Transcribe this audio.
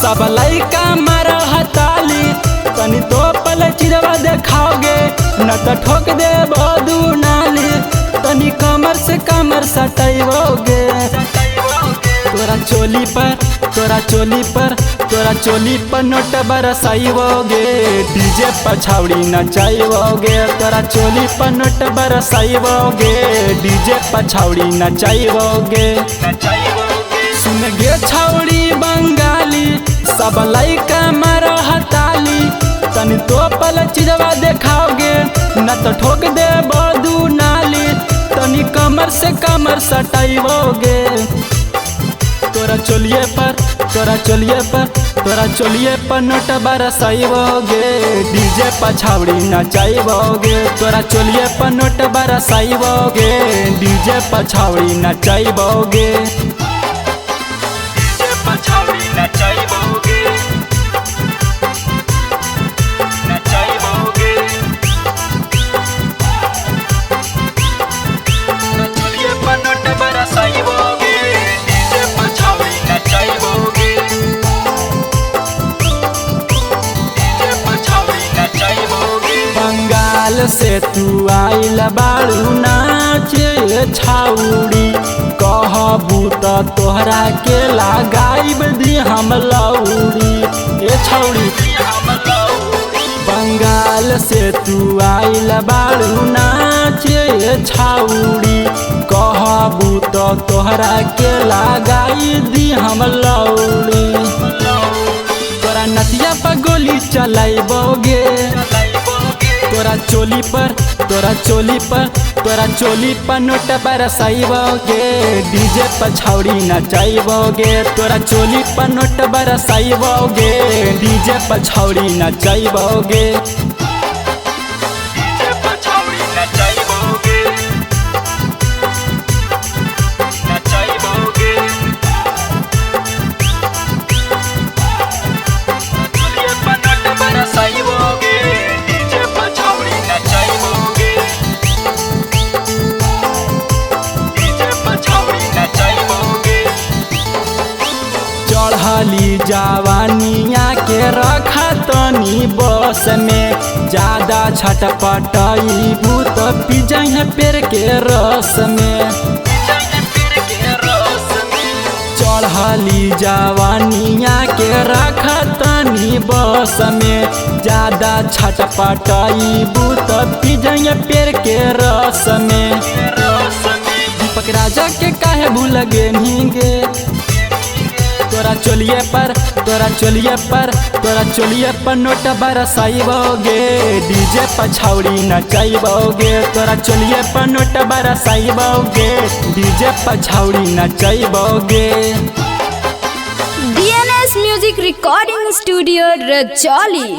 सब लइका मार हताली तनी तो पल चिरवा देखाओगे न तो ठोक दे बदू नाली तनी कमर से कमर सटैबोगे तोरा चोली पर नोट बरसाइबोगे डीजे पर छावड़ी नचाइबोगे तोरा चोली पर नोट बरसाइबोगे डीजे पर छावड़ी नचाइबोगे सुन गे छावड़ी बंगाली सब लइका मार हताली तनी तो पल चिरवा देखाओगे न तो ठोक दे बदू नाली तनी कमर से कमर सटाइबोगे तोरा चोलिए पर नोट बरसाइबोगे डीजे पर छावड़ी नचाइबोगे तोरा चोलिए पर नोट बरसाइबोगे डीजे पर छावड़ी नचाइबोगे डीजे पर छावड़ी नचाइबोगे चोलिए पर नोट बरसाइबोगे डीजे पर छावड़ी नचाइबोगे डीजे पर छावड़ी नचाइबोगे बंगाल से तू आइल बाड़ू नाचे छाउड़ी कहबू त तोहरा के लगाइब दी हम लौड़ी ए छौड़ी बंगाल से तू आइल बाड़ू नाचे छाउड़ी कहबू त तोहरा के लगाई दी हम लौड़ी तोरा नथिया पर गोली चलाइबोगे तोरा चोली पर नोट बरसाइबोगे डीजे पर छावड़ी नचाइबोगे तोरा चोली पर नोट बरसाइबोगे डीजे पर छावड़ी नचाइबोगे डीजे पर छावड़ी नचाइबोगे चोलिए पर नोट बरसाइबोगे डीजे पर छावड़ी नचाइबोगे चढ़ली जवानिया के रखा तनी बस में ज्यादा छटपटाइबू तो पिजह पेड़ के रस में चढ़ली जवानिया के रखा तनी बस में ज्यादा छटपटाइबू तो पिजह पेड़ के रस में दीपक राजा के काहे भूल गे नीगे तोरा चोलिए पर नोट बरसाइबोगे डीजे पर छावड़ी नचाइबोगे तोरा चोलिए पर नोट बरसाइबोगे डीजे पर छावड़ी नचाइबोगे DNS music recording studio Rajauli.